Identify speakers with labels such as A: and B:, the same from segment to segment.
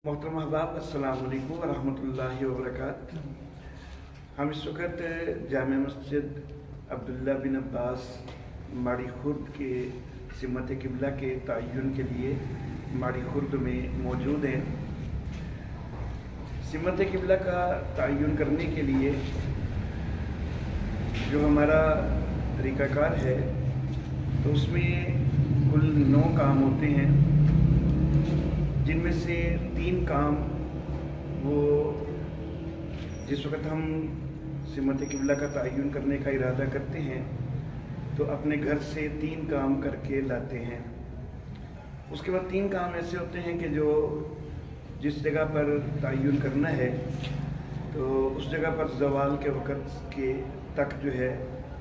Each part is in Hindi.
A: मोहतरम अहबाब, अस्सलाम वालेकुम व रहमतुल्लाहि व बरकातुहू। हम इस वक्त जामे मस्जिद अब्दुल्ला बिन अब्बास माड़ी खुर्द के सिमत किबला के तयन के लिए माड़ी खुर्द में मौजूद हैं। सिमत किबला का तयन करने के लिए जो हमारा तरीक़ाकार है तो उसमें कुल 9 काम होते हैं, जिनमें से 3 काम वो जिस वक़्त हम सिमत किबला का तयन करने का इरादा करते हैं तो अपने घर से 3 काम करके लाते हैं। उसके बाद 3 काम ऐसे होते हैं कि जो जिस जगह पर तयन करना है तो उस जगह पर ज़वाल के वक़्त के तक जो है,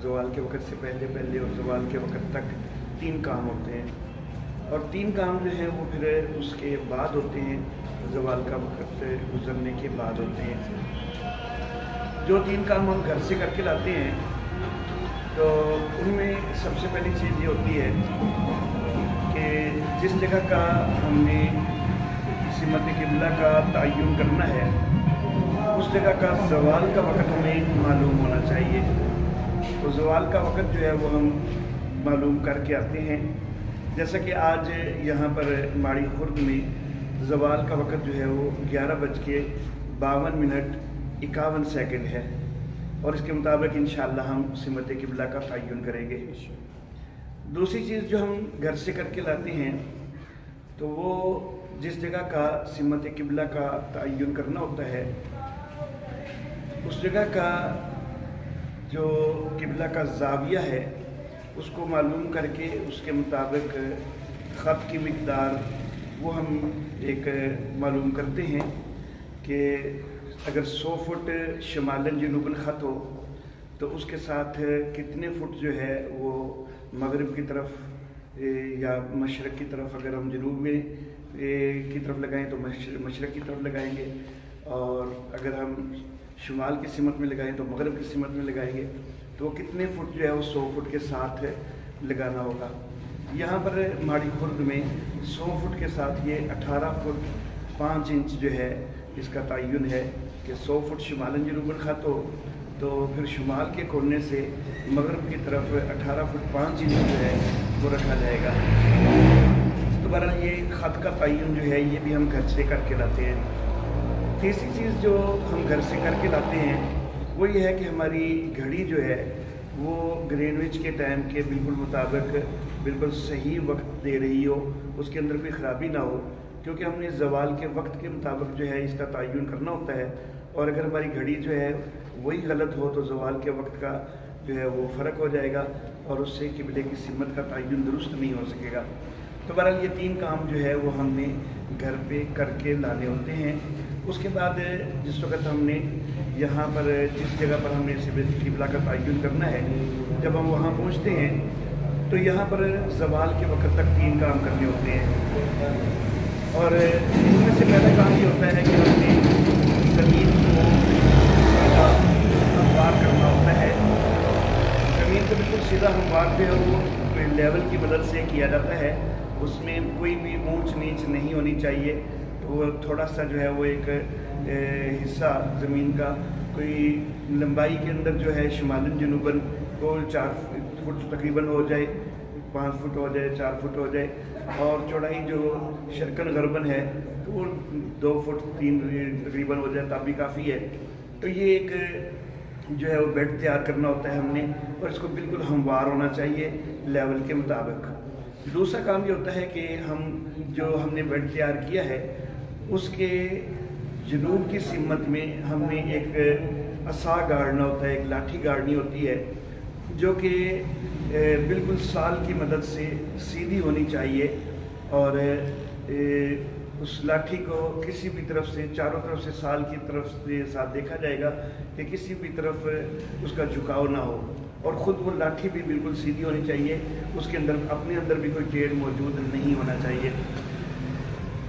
A: ज़वाल के वक़्त से पहले और ज़वाल के वक़्त तक 3 काम होते हैं, और 3 काम जो है वो फिर उसके बाद होते हैं, ज़वाल का वक़्त गुज़रने के बाद होते हैं। जो 3 काम हम घर से करके लाते हैं तो उनमें सबसे पहली चीज़ ये होती है कि जिस जगह का हमने सिमत किबला का तयन करना है उस जगह का ज़वाल का वक़्त हमें मालूम होना चाहिए। तो ज़वाल का वक़्त जो है वो हम मालूम करके आते हैं। जैसा कि आज यहाँ पर माड़ी खुर्द में ज़वाल का वक़्त जो है वो 11:52 है, और इसके मुताबिक इंशाअल्लाह हम सिमत किबला का तयन करेंगे। दूसरी चीज़ जो हम घर से करके लाते हैं तो वो जिस जगह का सिमत किबला का तयन करना होता है उस जगह का जो किबला का ज़ाविया है उसको मालूम करके उसके मुताबिक ख़त की मिक़दार वो हम एक मालूम करते हैं कि अगर 100 फुट शमालन जनूबन ख़त हो तो उसके साथ कितने फुट जो है वो मगरिब की तरफ या मशरक़ की तरफ, अगर हम जनूब में की तरफ लगाएं तो मशरक़ की तरफ लगाएंगे, और अगर हम शुमाल की सिमत में लगाएं तो मगरिब की सिमत में लगाएंगे, तो कितने फुट जो है वो 100 फुट के साथ लगाना होगा। यहाँ पर माड़ी खुर्द में 100 फुट के साथ ये 18 फुट 5 इंच जो है इसका तयन है कि 100 फुट शुमालन जनूबन ख़त हो तो फिर शुमाल के कोने से मगरिब की तरफ 18 फुट 5 इंच जो है वो रखा जाएगा। तो बहरहाल ये ख़त का तयन जो है ये भी हम घर से करके लाते हैं। तीसरी चीज़ जो हम घर से करके लाते हैं वो ये है कि हमारी घड़ी जो है वो ग्रीनविच के टाइम के बिल्कुल मुताबिक बिल्कुल सही वक्त दे रही हो, उसके अंदर कोई ख़राबी ना हो, क्योंकि हमने ज़वाल के वक्त के मुताबिक जो है इसका तयन करना होता है, और अगर हमारी घड़ी जो है वही गलत हो तो ज़वाल के वक्त का जो है वो फ़र्क हो जाएगा और उससे किबले की सिमत का तयन दुरुस्त नहीं हो सकेगा। तो बहरहाल ये 3 काम जो है वो हमने घर पे करके लाने होते हैं। उसके बाद जिस वक्त हमने यहाँ पर जिस जगह पर हमने सिमत किबला का तयन करना है, जब हम वहाँ पहुँचते हैं तो यहाँ पर ज़वाल के वक्त तक 3 काम करने होते हैं, और उनमें से पहला काम ये होता है कि हमने ज़मीन को हमवार करना होता है। ज़मीन को बिल्कुल सीधा हमवार जो है वो लेवल की मदद से किया जाता है, उसमें कोई भी ऊंच नीच नहीं होनी चाहिए। तो वो थोड़ा सा जो है वो एक हिस्सा ज़मीन का कोई लंबाई के अंदर जो है शुमालन जनूबन को 4 फुट तकरीबन हो जाए, 5 फुट हो जाए, 4 फुट हो जाए, और चौड़ाई जो शर्कन गरबन है तो वो 2 फुट 3 तकरीबन हो जाए तब भी काफ़ी है। तो ये एक जो है वो बेड तैयार करना होता है हमने, और इसको बिल्कुल हमवार होना चाहिए लेवल के मुताबिक। दूसरा काम ये होता है कि हम जो हमने बेड तैयार किया है उसके जनूब की सिमत में हमने एक असा गाड़ना होता है, एक लाठी गाड़नी होती है जो कि बिल्कुल साल की मदद से सीधी होनी चाहिए, और उस लाठी को किसी भी तरफ से, चारों तरफ से साल की तरफ से साथ देखा जाएगा कि किसी भी तरफ उसका झुकाव ना हो, और ख़ुद वो लाठी भी बिल्कुल सीधी होनी चाहिए, उसके अंदर अपने अंदर भी कोई टेढ़ मौजूद नहीं होना चाहिए।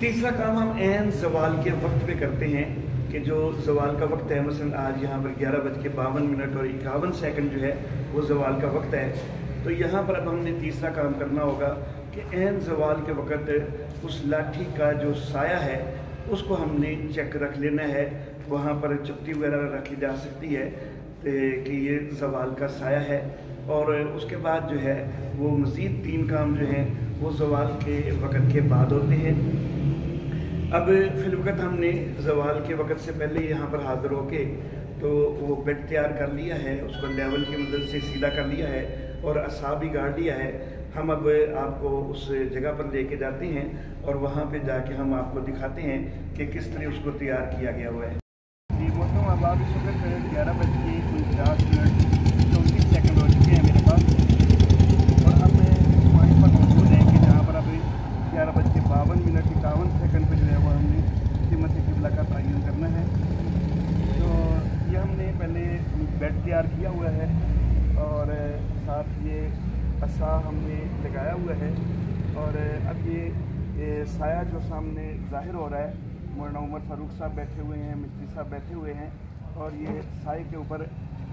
A: तीसरा काम हम ऐन ज़वाल के वक्त पे करते हैं कि जो ज़वाल का वक्त है, मसलन आज यहाँ पर 11:52 और 51 जो है वो ज़वाल का वक्त है, तो यहाँ पर अब हमने तीसरा काम करना होगा कि ऐन ज़वाल के वक़्त उस लाठी का जो साया है उसको हमने चेक रख लेना है। वहाँ पर चपटी वगैरह रखी जा सकती है कि ये ज़वाल का साया है, और उसके बाद जो है वो मज़ीद 3 काम जो हैं वो ज़वाल के वक़्त के बाद होते हैं। अब फिलवक़्त हमने ज़वाल के वक़्त से पहले यहाँ पर हाज़िर होके तो वो बेड तैयार कर लिया है, उसको लेवल की मदद से सीधा कर लिया है और असा भी गाड़ लिया है। हम अब आपको उस जगह पर लेके जाते हैं और वहाँ पे जाके हम आपको दिखाते हैं कि किस तरह उसको तैयार किया गया हुआ है। जी मौसम अब आप इस वक्त 11:49 हो चुके हैं मेरे पास, और हम वहीं पर मौजूद हैं कि जहाँ पर अब 11:52 पर जो है वो हमने क़ीमत क़िबला का तयन करना है। तो ये हमने पहले बेड तैयार किया हुआ है और साथ ये असा हमने लगाया हुआ है, और अब ये साया जो सामने ज़ाहिर हो रहा है, मौलाना उमर फ़ारूक साहब बैठे हुए हैं, मिस्त्री साहब बैठे हुए हैं, और ये साए के ऊपर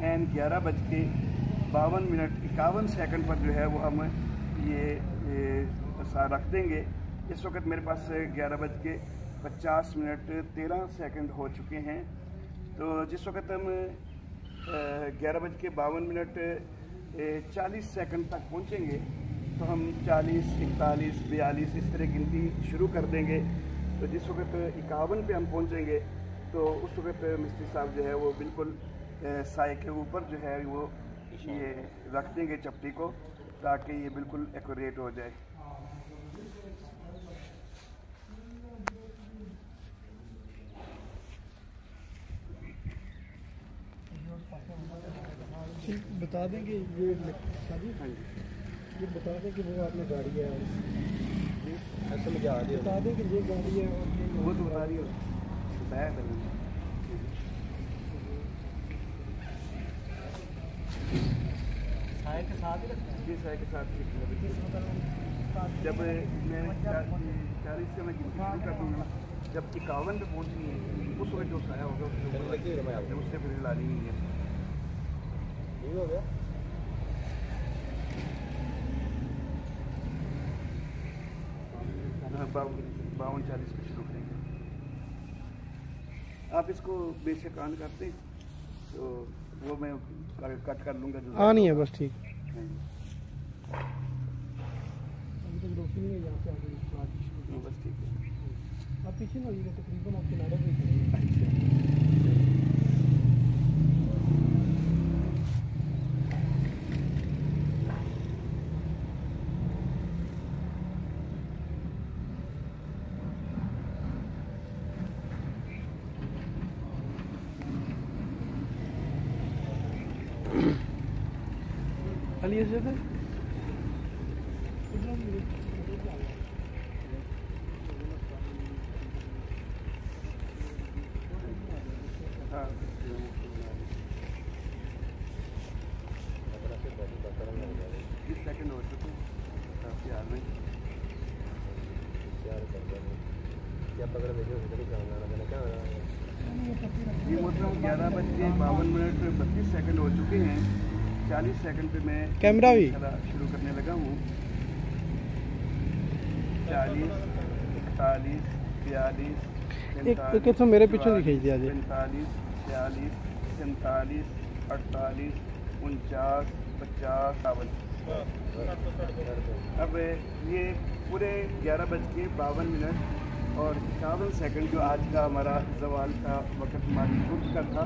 A: एन 11:52 पर जो है वो हम ये असा रख देंगे। इस वक्त मेरे पास 11:50 हो चुके हैं। तो जिस वक्त हम 11:52 तक पहुँचेंगे तो हम 40, 41, 42 इस तरह गिनती शुरू कर देंगे। तो जिस वक्त 51 पे हम पहुँचेंगे तो उस वक्त मिस्त्री साहब जो है वो बिल्कुल साए के ऊपर जो है वो ये रख देंगे चपटी को, ताकि ये बिल्कुल एक्यूरेट हो जाए।
B: बता दें कि ये बता दें कि वो आपने गाड़ी है, ऐसे मुझे आ रही है, बता दें कि ये गाड़ी है और ये
A: वो तो बता रही हो
B: साए के साथ ही रखते हैं।
A: जी साए के साथ जब मैं 40 से मैं गिनती शुरू कर दूँगा, जब 51 पे पहुँचनी है उस वक्त जो साया होगा उससे फिर लानी नहीं है।
B: हो गया
A: 52-40 पे शुरू करेंगे। आप इसको बेशक ऑन करते हैं तो वो मैं कट कर लूँगा। जो
B: नहीं है बस ठीक
A: है।
B: अभी तक रोशनी है यहाँ से आगे
A: बस ठीक है।
B: आप पीछे ना आइएगा, तकरीबन आपके नारे पे
A: अली से थे हाँ 20 सेकंड हो चुके प्यार में क्या पकड़ भेजो जी। मतलब 11:52 हो चुके हैं। 40 सेकंड पे मैं
B: कैमरा भी
A: शुरू करने लगा हूँ। 40, 41, 42,
B: एक तो मेरे पीछे खींच दिया जी।
A: 45, 46, 47, 48, 49, 50, 52। अब ये पूरे 11:52 और 51 जो आज का हमारा ज़वाल का वक़्त हमारी गुर्द का था।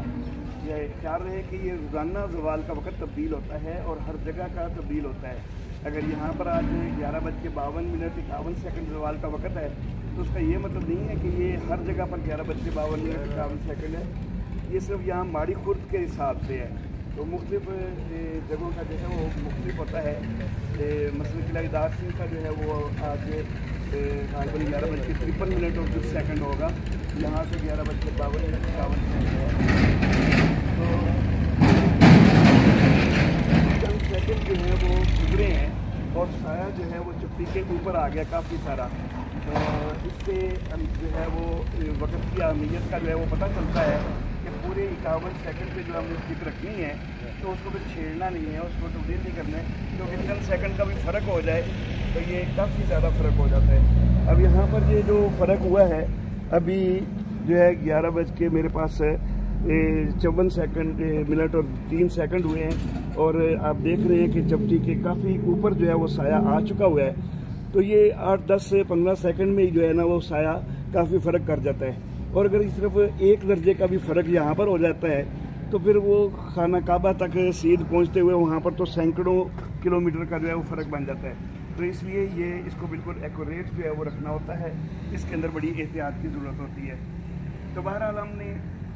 A: यह ख्याल रहे कि ये रोज़ाना ज़वाल का वक़्त तब्दील होता है और हर जगह का तब्दील होता है। अगर यहाँ पर आज 11:52 ज़वाल का वक़्त है तो उसका ये मतलब नहीं है कि ये हर जगह पर 11:52 है। ये सिर्फ यहाँ माड़ी खुर्द के हिसाब से है। तो मुख्तलिफ जगहों का जो है वो मुख्तलिफ होता है। मसलन किला इदार सिंह का जो है वो आज तकरीबन 11:53 और कुछ सेकंड होगा। यहाँ से 11:52 है। तो चंद सेकंड जो है वो गुजरे हैं और साया जो है वो चुप्पी के ऊपर आ गया काफ़ी सारा। इससे जो है वो वक़्त की अहमियत का जो है वो पता चलता है कि पूरे 51 सेकंड पे जो हमने स्टिक रखनी है तो उसको फिर छेड़ना नहीं है, उसको टूटेल नहीं करना है, क्योंकि चंद सेकंड का भी फ़र्क हो जाए तो ये काफ़ी ज़्यादा फ़र्क हो जाता है। अब यहाँ पर ये जो फ़र्क हुआ है अभी जो है 11 बज के मेरे पास 54 मिनट और 3 सेकंड हुए हैं और आप देख रहे हैं कि चपटी के काफ़ी ऊपर जो है वो साया आ चुका हुआ है। तो ये 8-10 से 15 सेकंड में ही जो है ना वो साया काफ़ी फ़र्क कर जाता है। और अगर सिर्फ 1 दर्जे का भी फ़र्क यहाँ पर हो जाता है तो फिर वो खाना काबा तक सीध पहुँचते हुए वहाँ पर तो सैकड़ों किलोमीटर का जो है वो फ़र्क बन जाता है। तो इसलिए ये इसको बिल्कुल एक्यूरेट जो है वो रखना होता है, इसके अंदर बड़ी एहतियात की ज़रूरत होती है। तो बहरहाल हमने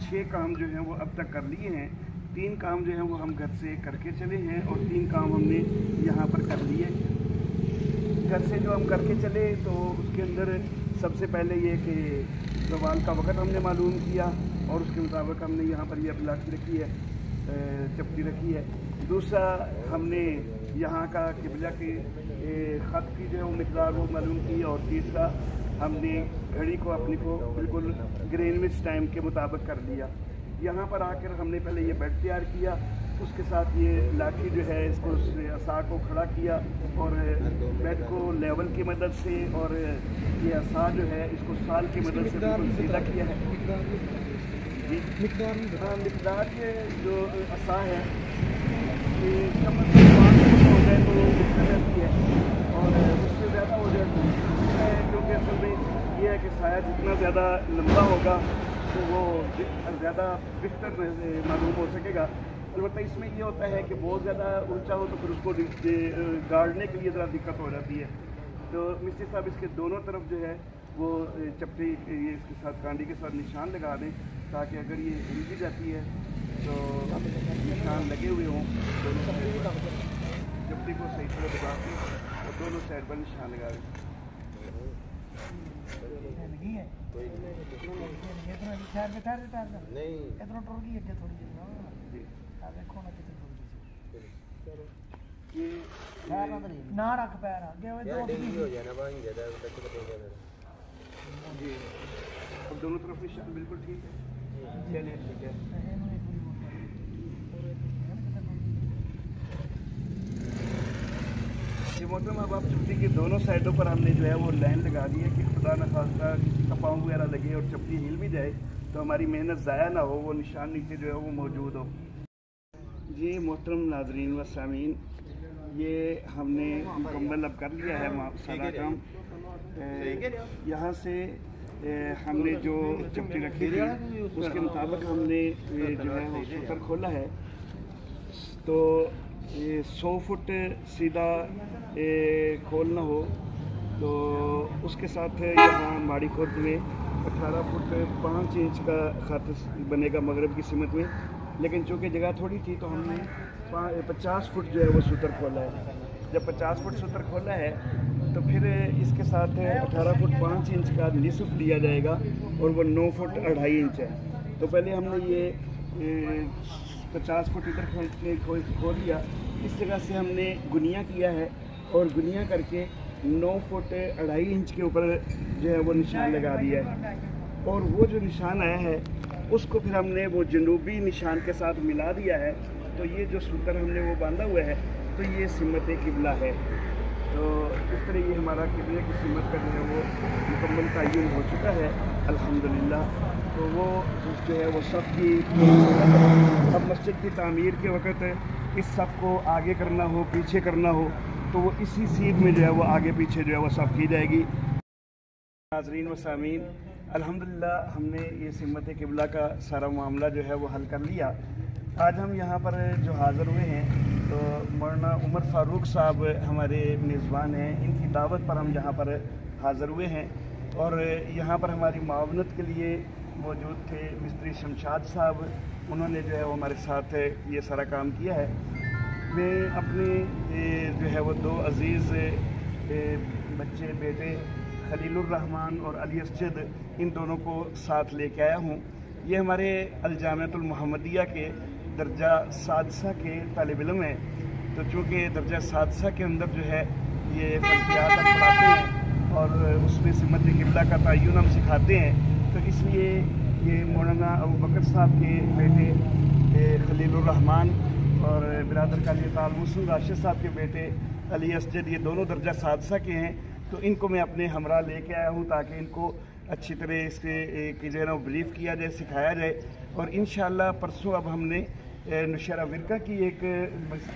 A: 6 काम जो हैं वो अब तक कर लिए हैं। 3 काम जो हैं वो हम घर से करके चले हैं और 3 काम हमने यहाँ पर कर लिए। घर से जो हम करके चले तो उसके अंदर सबसे पहले ये कि ज़वाल का वक़्त हमने मालूम किया और उसके मुताबिक हमने यहाँ पर ये लाठी रखी है, चपटी रखी है। दूसरा हमने यहाँ का किबला के ख़त की जो है वो मिक़दार वो मालूम की और तीसरा हमने घड़ी को अपनी को बिल्कुल ग्रीनविच टाइम के मुताबिक कर लिया। यहाँ पर आकर हमने पहले ये बेड तैयार किया, उसके साथ ये लाठी जो है इसको असा को खड़ा किया और बेड को लेवल की मदद से और ये असा जो है इसको साल की मदद से बिल्कुल सीधा किया है। मिक़दार ये जो असा है ये कम से कम 5 फुट हो जाए तो बेहतर रहती है और उससे ज़्यादा हो जाए तो क्योंकि असल में ये है कि साया जितना ज़्यादा लंबा होगा तो वो ज़्यादा बेहतर मालूम हो सकेगा। अलबत्ता इसमें ये होता है कि बहुत ज़्यादा ऊंचा हो तो फिर उसको गाड़ने के लिए ज़रा दिक्कत हो जाती है। तो मिस्त्री साहब इसके दोनों तरफ जो है वो चपटी ये इसके साथ कांडी के साथ निशान लगा दें ताकि अगर ये हिल भी जाती है तो निशान लगे हुए हों। दोनों चपटी को सही तरह दबा के और दोनों साइड पर निशान लगा दें।
B: ना रख पैर आगे हो जाना
A: जी और दोनों तरफ निशान बिल्कुल ठीक है। चलिए ठीक है। ये मोहतरम अब आप चपटी की दोनों साइडों पर हमने जो है वो लाइन लगा दी है कि खुदा न खास्ता किसी का पाँव वगैरह लगे और चपटी हिल भी जाए तो हमारी मेहनत ज़ाया ना हो, वो निशान नीचे जो है वो मौजूद हो। जी मोहतरम नाज़रीन व सामीन, ये हमने मुकम्मल अब कर लिया है सारा काम। यहाँ से हमने जो चपटी रखी थी उसके मुताबिक हमने जो है वो सूतर खोला है। तो 100 फुट सीधा खोलना हो तो उसके साथ यहाँ माड़ी खुर्द में 18 फुट 5 इंच का खत बनेगा मगरब की सिमत में, लेकिन चूँकि जगह थोड़ी थी तो हमने 50 फुट जो है वो सूतर खोला है। जब 50 फुट सूतर खोला है तो फिर इसके साथ 18 फुट 5 इंच का निसफ लिया जाएगा और वो 9 फुट 2.5 इंच है। तो पहले हमने ये 50 फुट इधर खोल लिया, इस जगह से हमने गुनिया किया है और गुनिया करके 9 फुट 2.5 इंच के ऊपर जो है वो निशान लगा दिया है। और वो जो निशान आया है उसको फिर हमने वो जनूबी निशान के साथ मिला दिया है। तो ये जो सूतर हमने वो बांधा हुआ है तो ये सिमत किबला है। तो इस तरह ये हमारा किबले की सिमत का जो है वो मुकम्मल तय्युन हो चुका है अल्हम्दुलिल्लाह। तो वो जो है वो सब की अब मस्जिद की तामीर के वक़्त इस सब को आगे करना हो पीछे करना हो तो वो इसी सीध में जो है वो आगे पीछे जो है वो सब की जाएगी। नाज़रीन व सामीन, अल्हम्दुलिल्लाह हमने ये सिमत किबला का सारा मामला जो है वो हल कर लिया। आज हम यहाँ पर जो हाज़िर हुए हैं तो मौलाना उमर फ़ारूक साहब हमारे मेज़बान हैं, इनकी दावत पर हम यहाँ पर हाज़िर हुए हैं और यहाँ पर हमारी मावनत के लिए मौजूद थे मिस्त्री शमशाद साहब। उन्होंने जो है वो हमारे साथ ये सारा काम किया है। मैं अपने जो है वो 2 अज़ीज़ बच्चे बेटे खलीलुर रहमान और अली असजद, इन दोनों को साथ लेके आया हूँ। ये हमारे अल-जामिअतुल मुहम्मदिया के दर्जा सादसा के तालिब इल्म हैं। तो चूँकि दर्जा सादसा के अंदर जो है ये फल्कियात हम पढ़ाते हैं और उसमें सिमत किबला का तय्युन हम सिखाते हैं, तो इसलिए ये मौलाना अबू बकर साहब के बेटे खलीलुर रहमान और बिरादर काली तालमुसन राशिद साहब के बेटे अली असजद, ये दोनों दर्जा सादसा के हैं। तो इनको मैं अपने हमरा लेके आया हूँ ताकि इनको अच्छी तरह इसके कि जो है ना ब्रीफ किया जाए, सिखाया जाए। और इंशाअल्लाह परसों अब हमने नौशहरा विरका की एक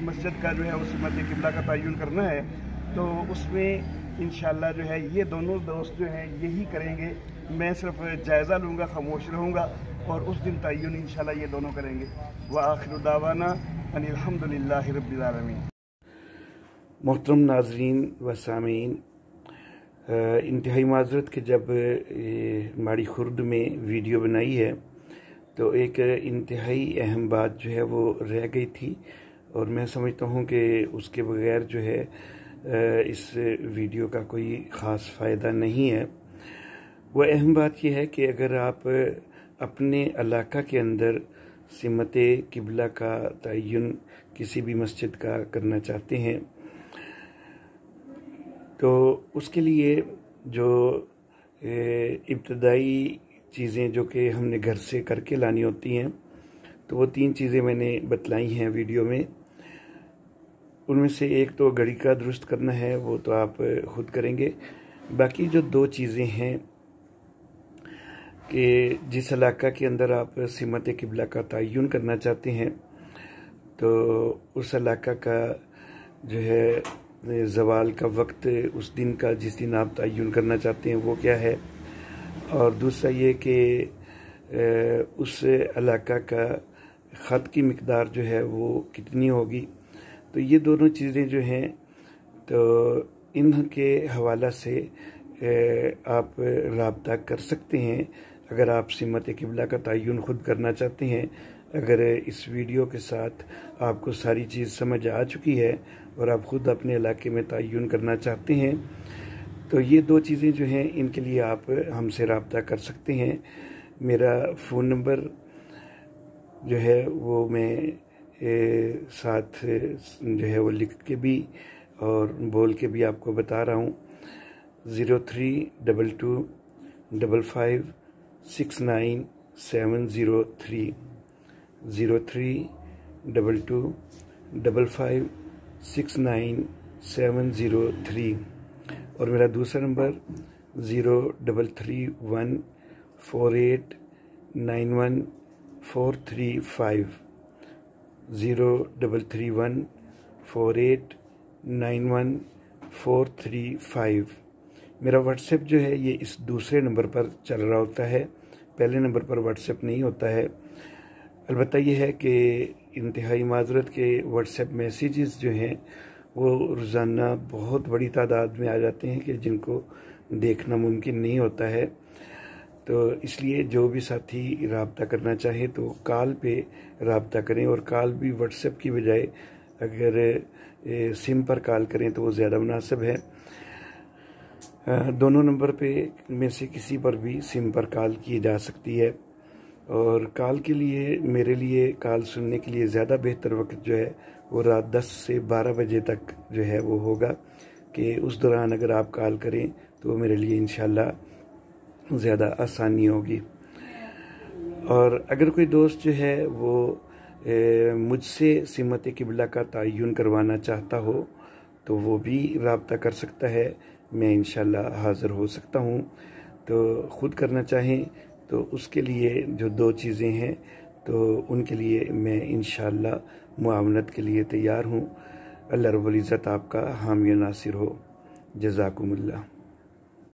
A: मस्जिद का जो है उस सिमत किबला का तयन करना है। तो उसमें इंशाअल्लाह जो है ये दोनों दोस्त जो हैं यही करेंगे। मैं सिर्फ जायज़ा लूँगा, खामोश रहूँगा और उस दिन तयन इंशाअल्लाह ये दोनों करेंगे। व आखिर दावाना अनिल हम्दुलिल्लाहि रब्बिल आलमीन। मोहतरम नाज़रीन व सामीन, इंतहाई माज़रत के जब माड़ी खुर्द में वीडियो बनाई है तो एक इंतहाई अहम बात जो है वो रह गई थी और मैं समझता हूँ कि उसके बगैर जो है इस वीडियो का कोई ख़ास फ़ायदा नहीं है। वो अहम बात यह है कि अगर आप अपने इलाका के अंदर सिमत किबला का तयन किसी भी मस्जिद का करना चाहते हैं तो उसके लिए जो इब्तदाई चीज़ें जो कि हमने घर से करके लानी होती हैं तो वो 3 चीज़ें मैंने बतलाई हैं वीडियो में। उनमें से एक तो घड़ी का दुरुस्त करना है, वो तो आप ख़ुद करेंगे। बाकी जो 2 चीज़ें हैं कि जिस इलाका के अंदर आप सिमत किबला का तयन करना चाहते हैं तो उस इलाका का जो है ज़वाल का वक्त, उस दिन का जिस दिन आप तयन करना चाहते हैं वो क्या है, और दूसरा ये कि उस इलाका का ख़त की मिक़दार जो है वो कितनी होगी। तो ये दोनों चीज़ें जो हैं तो इनके हवाला से आप राब्ता कर सकते हैं अगर आप सिमत किबला का तयन ख़ुद करना चाहते हैं। अगर इस वीडियो के साथ आपको सारी चीज़ समझ आ चुकी है और आप ख़ुद अपने इलाके में तयन करना चाहते हैं तो ये 2 चीज़ें जो हैं इनके लिए आप हमसे रब्ता कर सकते हैं। मेरा फ़ोन नंबर जो है वो मैं साथ जो है वो लिख के भी और बोल के भी आपको बता रहा हूँ। 0322556973 0322556973 और मेरा दूसरा नंबर 0331489145 0331489145। मेरा व्हाट्सएप जो है ये इस दूसरे नंबर पर चल रहा होता है, पहले नंबर पर व्हाट्सएप नहीं होता है। अलबत्ता ये है कि इंतहाई माज़रत के व्हाट्सएप मैसेजेस जो हैं वो रोज़ाना बहुत बड़ी तादाद में आ जाते हैं कि जिनको देखना मुमकिन नहीं होता है। तो इसलिए जो भी साथी रब्ता करना चाहे तो कॉल पे रब्ता करें और कॉल भी व्हाट्सएप की बजाय अगर सिम पर कॉल करें तो वो ज़्यादा मुनासिब है। दोनों नंबर पे में से किसी पर भी सिम पर कॉल की जा सकती है और कॉल के लिए मेरे लिए कॉल सुनने के लिए ज़्यादा बेहतर वक्त जो है वो रात 10 से 12 बजे तक जो है वो होगा कि उस दौरान अगर आप कॉल करें तो मेरे लिए इंशाल्लाह ज़्यादा आसानी होगी। और अगर कोई दोस्त जो है वो मुझसे सिमत किबला का तयन करवाना चाहता हो तो वो भी रब्ता कर सकता है, मैं इंशाल्लाह हाज़िर हो सकता हूँ। तो ख़ुद करना चाहें तो उसके लिए जो 2 चीज़ें हैं तो उनके लिए मैं इंशाल्लाह मुआवनत के लिए तैयार हूँ। अल्लाह रब्बुल इज़्ज़त आपका हामी नासिर हो। जज़ाकुमुल्लाह।